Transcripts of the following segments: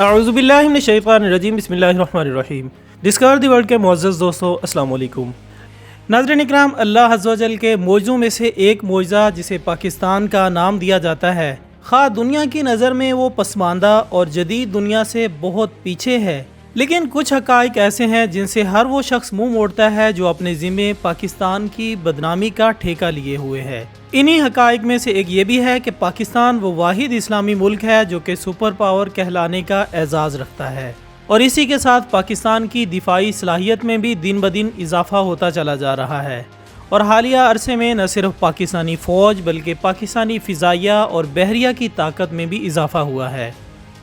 اعوذ باللہ من الشیطان الرجیم، بسم اللہ الرحمن الرحیم۔ ڈسکور دی ورلڈ کے معزز دوستو، السلام علیکم۔ ناظرین اکرام، اللہ عز و جل کے معجزوں میں سے ایک معجزہ جسے پاکستان کا نام دیا جاتا ہے، خواہ دنیا کی نظر میں وہ پسماندہ اور جدید دنیا سے بہت پیچھے ہے، لیکن کچھ حقائق ایسے ہیں جن سے ہر وہ شخص منہ موڑتا ہے جو اپنے ذمے پاکستان کی بدنامی کا ٹھیکہ لیے ہوئے ہے۔ انہی حقائق میں سے ایک یہ بھی ہے کہ پاکستان وہ واحد اسلامی ملک ہے جو کہ سپر پاور کہلانے کا اعزاز رکھتا ہے، اور اسی کے ساتھ پاکستان کی دفاعی صلاحیت میں بھی دن بدن اضافہ ہوتا چلا جا رہا ہے، اور حالیہ عرصے میں نہ صرف پاکستانی فوج بلکہ پاکستانی فضائیہ اور بحریہ کی طاقت میں بھی اضافہ ہوا ہے۔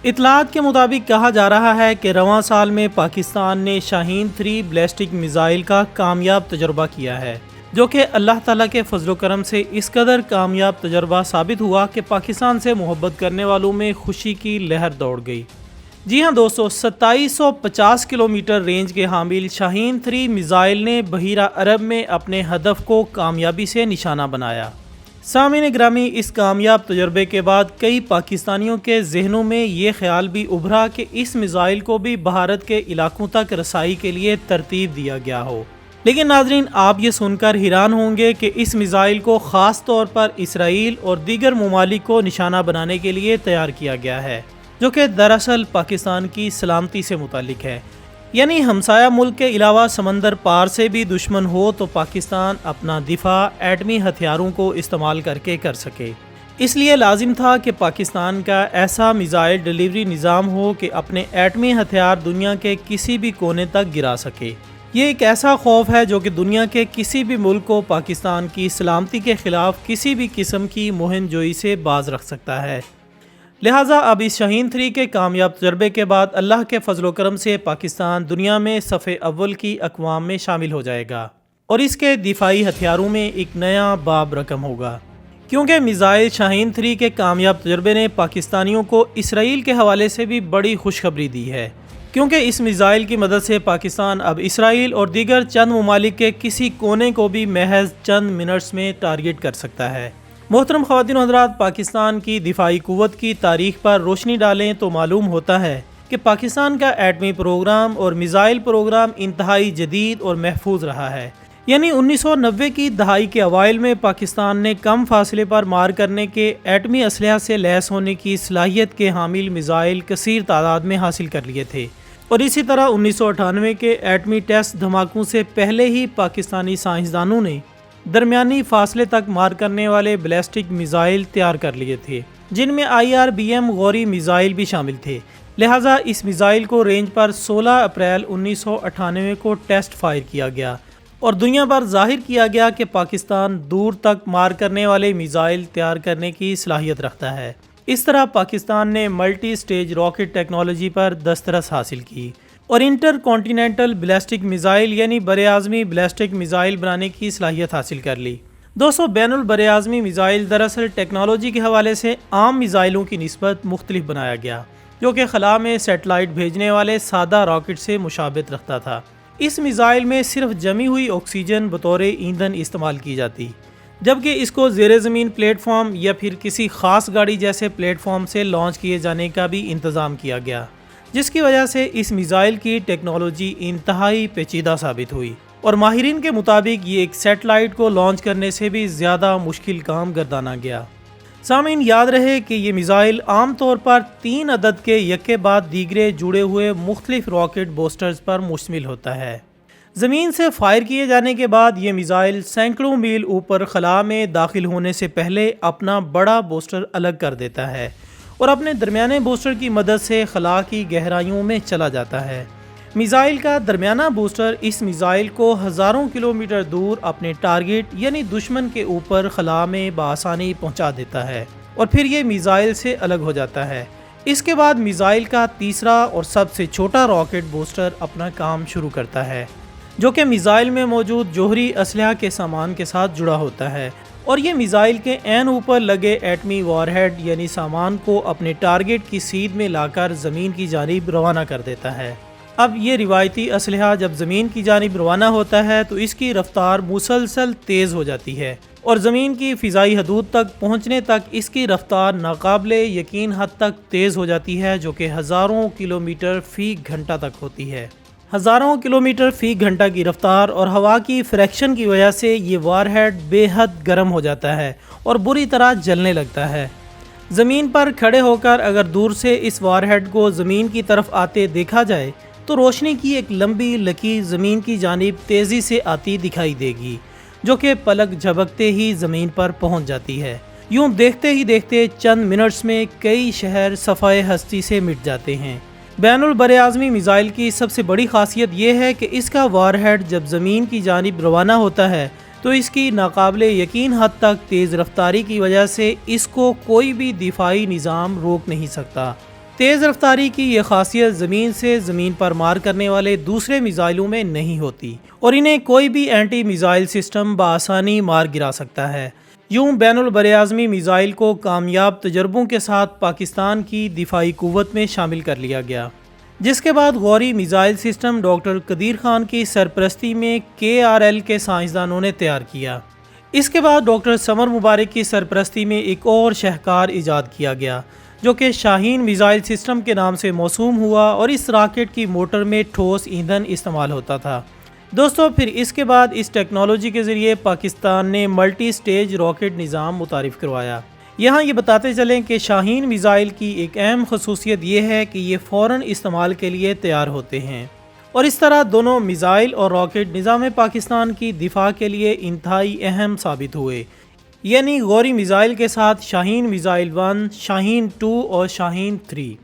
اطلاعات کے مطابق کہا جا رہا ہے کہ رواں سال میں پاکستان نے شاہین 3 بیلسٹک میزائل کا کامیاب تجربہ کیا ہے، جو کہ اللہ تعالیٰ کے فضل و کرم سے اس قدر کامیاب تجربہ ثابت ہوا کہ پاکستان سے محبت کرنے والوں میں خوشی کی لہر دوڑ گئی۔ جی ہاں دوستو، 2750 کلومیٹر رینج کے حامل شاہین 3 میزائل نے بحیرہ عرب میں اپنے ہدف کو کامیابی سے نشانہ بنایا۔ سامعین گرامی، اس کامیاب تجربے کے بعد کئی پاکستانیوں کے ذہنوں میں یہ خیال بھی ابھرا کہ اس میزائل کو بھی بھارت کے علاقوں تک رسائی کے لیے ترتیب دیا گیا ہو، لیکن ناظرین آپ یہ سن کر حیران ہوں گے کہ اس میزائل کو خاص طور پر اسرائیل اور دیگر ممالک کو نشانہ بنانے کے لیے تیار کیا گیا ہے، جو کہ دراصل پاکستان کی سلامتی سے متعلق ہے۔ یعنی ہمسایہ ملک کے علاوہ سمندر پار سے بھی دشمن ہو تو پاکستان اپنا دفاع ایٹمی ہتھیاروں کو استعمال کر کے کر سکے۔ اس لیے لازم تھا کہ پاکستان کا ایسا میزائل ڈیلیوری نظام ہو کہ اپنے ایٹمی ہتھیار دنیا کے کسی بھی کونے تک گرا سکے۔ یہ ایک ایسا خوف ہے جو کہ دنیا کے کسی بھی ملک کو پاکستان کی سلامتی کے خلاف کسی بھی قسم کی مہم جوئی سے باز رکھ سکتا ہے۔ لہٰذا اب اس شاہین 3 کے کامیاب تجربے کے بعد اللہ کے فضل و کرم سے پاکستان دنیا میں صف اول کی اقوام میں شامل ہو جائے گا، اور اس کے دفاعی ہتھیاروں میں ایک نیا باب رقم ہوگا، کیونکہ میزائل شاہین 3 کے کامیاب تجربے نے پاکستانیوں کو اسرائیل کے حوالے سے بھی بڑی خوشخبری دی ہے، کیونکہ اس میزائل کی مدد سے پاکستان اب اسرائیل اور دیگر چند ممالک کے کسی کونے کو بھی محض چند منٹس میں ٹارگٹ کر سکتا ہے۔ محترم خواتین و حضرات، پاکستان کی دفاعی قوت کی تاریخ پر روشنی ڈالیں تو معلوم ہوتا ہے کہ پاکستان کا ایٹمی پروگرام اور میزائل پروگرام انتہائی جدید اور محفوظ رہا ہے۔ یعنی 1990 کی دہائی کے اوائل میں پاکستان نے کم فاصلے پر مار کرنے کے ایٹمی اسلحہ سے لیس ہونے کی صلاحیت کے حامل میزائل کثیر تعداد میں حاصل کر لیے تھے، اور اسی طرح 1998 کے ایٹمی ٹیسٹ دھماکوں سے پہلے ہی پاکستانی سائنسدانوں نے درمیانی فاصلے تک مار کرنے والے بیلسٹک میزائل تیار کر لیے تھے، جن میں IRBM غوری میزائل بھی شامل تھے۔ لہٰذا اس میزائل کو رینج پر 16 اپریل 1998 کو ٹیسٹ فائر کیا گیا، اور دنیا پر ظاہر کیا گیا کہ پاکستان دور تک مار کرنے والے میزائل تیار کرنے کی صلاحیت رکھتا ہے۔ اس طرح پاکستان نے ملٹی سٹیج راکٹ ٹیکنالوجی پر دسترس حاصل کی اور انٹر کانٹیننٹل بیلسٹک میزائل یعنی براعظمی بیلسٹک میزائل بنانے کی صلاحیت حاصل کر لی۔ دوستو، بین البراعظمی میزائل دراصل ٹیکنالوجی کے حوالے سے عام میزائلوں کی نسبت مختلف بنایا گیا، جو کہ خلا میں سیٹلائٹ بھیجنے والے سادہ راکٹ سے مشابہت رکھتا تھا۔ اس میزائل میں صرف جمی ہوئی آکسیجن بطور ایندھن استعمال کی جاتی، جبکہ اس کو زیر زمین پلیٹ فارم یا پھر کسی خاص گاڑی جیسے پلیٹ فارم سے لانچ کیے جانے کا بھی انتظام کیا گیا، جس کی وجہ سے اس میزائل کی ٹیکنالوجی انتہائی پیچیدہ ثابت ہوئی، اور ماہرین کے مطابق یہ ایک سیٹلائٹ کو لانچ کرنے سے بھی زیادہ مشکل کام گردانا گیا۔ سامعین، یاد رہے کہ یہ میزائل عام طور پر 3 عدد کے یکے بعد دیگرے جڑے ہوئے مختلف راکٹ بوسٹرز پر مشتمل ہوتا ہے۔ زمین سے فائر کیے جانے کے بعد یہ میزائل سینکڑوں میل اوپر خلا میں داخل ہونے سے پہلے اپنا بڑا بوسٹر الگ کر دیتا ہے، اور اپنے درمیانے بوسٹر کی مدد سے خلا کی گہرائیوں میں چلا جاتا ہے۔ میزائل کا درمیانہ بوسٹر اس میزائل کو ہزاروں کلومیٹر دور اپنے ٹارگٹ یعنی دشمن کے اوپر خلا میں بآسانی پہنچا دیتا ہے، اور پھر یہ میزائل سے الگ ہو جاتا ہے۔ اس کے بعد میزائل کا تیسرا اور سب سے چھوٹا راکٹ بوسٹر اپنا کام شروع کرتا ہے، جو کہ میزائل میں موجود جوہری اسلحہ کے سامان کے ساتھ جڑا ہوتا ہے، اور یہ میزائل کے عین اوپر لگے ایٹمی وار ہیڈ یعنی سامان کو اپنے ٹارگٹ کی سیدھ میں لا کر زمین کی جانب روانہ کر دیتا ہے۔ اب یہ روایتی اسلحہ جب زمین کی جانب روانہ ہوتا ہے تو اس کی رفتار مسلسل تیز ہو جاتی ہے، اور زمین کی فضائی حدود تک پہنچنے تک اس کی رفتار ناقابل یقین حد تک تیز ہو جاتی ہے، جو کہ ہزاروں کلومیٹر فی گھنٹہ تک ہوتی ہے۔ ہزاروں کلومیٹر فی گھنٹہ کی رفتار اور ہوا کی فریکشن کی وجہ سے یہ وار ہیڈ بے حد گرم ہو جاتا ہے اور بری طرح جلنے لگتا ہے۔ زمین پر کھڑے ہو کر اگر دور سے اس وار ہیڈ کو زمین کی طرف آتے دیکھا جائے تو روشنی کی ایک لمبی لکیر زمین کی جانب تیزی سے آتی دکھائی دے گی، جو کہ پلک جھپکتے ہی زمین پر پہنچ جاتی ہے۔ یوں دیکھتے ہی دیکھتے چند منٹس میں کئی شہر صفائے ہستی سے مٹ جاتے ہیں۔ بین البراعظمی میزائل کی سب سے بڑی خاصیت یہ ہے کہ اس کا وار ہیڈ جب زمین کی جانب روانہ ہوتا ہے تو اس کی ناقابل یقین حد تک تیز رفتاری کی وجہ سے اس کو کوئی بھی دفاعی نظام روک نہیں سکتا۔ تیز رفتاری کی یہ خاصیت زمین سے زمین پر مار کرنے والے دوسرے میزائلوں میں نہیں ہوتی اور انہیں کوئی بھی اینٹی میزائل سسٹم بآسانی مار گرا سکتا ہے۔ یوں بین البراعظمی میزائل کو کامیاب تجربوں کے ساتھ پاکستان کی دفاعی قوت میں شامل کر لیا گیا، جس کے بعد غوری میزائل سسٹم ڈاکٹر قدیر خان کی سرپرستی میں KRL کے سائنسدانوں نے تیار کیا۔ اس کے بعد ڈاکٹر سمر مبارک کی سرپرستی میں ایک اور شاہکار ایجاد کیا گیا، جو کہ شاہین میزائل سسٹم کے نام سے موسوم ہوا اور اس راکٹ کی موٹر میں ٹھوس ایندھن استعمال ہوتا تھا۔ دوستو، پھر اس کے بعد اس ٹیکنالوجی کے ذریعے پاکستان نے ملٹی سٹیج راکٹ نظام متعارف کروایا۔ یہاں یہ بتاتے چلیں کہ شاہین میزائل کی ایک اہم خصوصیت یہ ہے کہ یہ فوراً استعمال کے لیے تیار ہوتے ہیں، اور اس طرح دونوں میزائل اور راکٹ نظام پاکستان کی دفاع کے لیے انتہائی اہم ثابت ہوئے، یعنی غوری میزائل کے ساتھ شاہین میزائل 1، شاہین 2 اور شاہین 3۔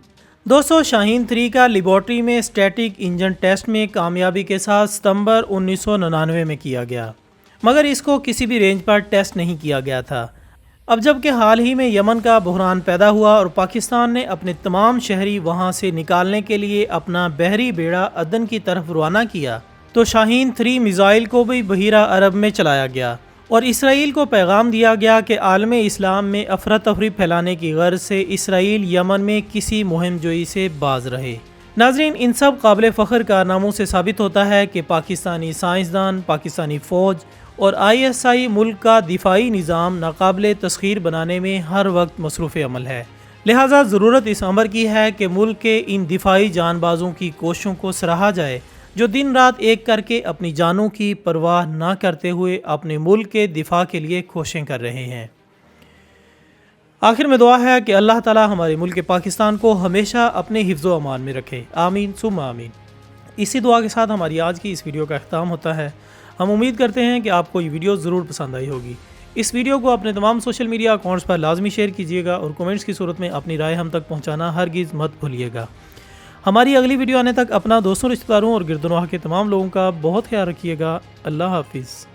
دوستو، شاہین 3 کا لیبارٹری میں اسٹیٹک انجن ٹیسٹ میں کامیابی کے ساتھ ستمبر 1999 میں کیا گیا، مگر اس کو کسی بھی رینج پر ٹیسٹ نہیں کیا گیا تھا۔ اب جب کہ حال ہی میں یمن کا بحران پیدا ہوا اور پاکستان نے اپنے تمام شہری وہاں سے نکالنے کے لیے اپنا بحری بیڑا عدن کی طرف روانہ کیا، تو شاہین 3 میزائل کو بھی بحیرہ عرب میں چلایا گیا اور اسرائیل کو پیغام دیا گیا کہ عالم اسلام میں افراتفری پھیلانے کی غرض سے اسرائیل یمن میں کسی مہم جوئی سے باز رہے۔ ناظرین، ان سب قابل فخر کارناموں سے ثابت ہوتا ہے کہ پاکستانی سائنسدان، پاکستانی فوج اور ISI ملک کا دفاعی نظام ناقابل تسخیر بنانے میں ہر وقت مصروف عمل ہے۔ لہٰذا ضرورت اس امر کی ہے کہ ملک کے ان دفاعی جان بازوں کی کوششوں کو سراہا جائے، جو دن رات ایک کر کے اپنی جانوں کی پرواہ نہ کرتے ہوئے اپنے ملک کے دفاع کے لیے کوششیں کر رہے ہیں۔ آخر میں دعا ہے کہ اللہ تعالی ہمارے ملک پاکستان کو ہمیشہ اپنے حفظ و امان میں رکھے، آمین ثم آمین۔ اسی دعا کے ساتھ ہماری آج کی اس ویڈیو کا اختتام ہوتا ہے۔ ہم امید کرتے ہیں کہ آپ کو یہ ویڈیو ضرور پسند آئی ہوگی۔ اس ویڈیو کو اپنے تمام سوشل میڈیا اکاؤنٹس پر لازمی شیئر کیجیے گا اور کومنٹس کی صورت میں اپنی رائے ہم تک پہنچانا ہرگز مت بھولیے گا۔ ہماری اگلی ویڈیو آنے تک اپنا دوستوں، رشتہ داروں اور گرد و نواح کے تمام لوگوں کا بہت خیال رکھیے گا۔ اللہ حافظ۔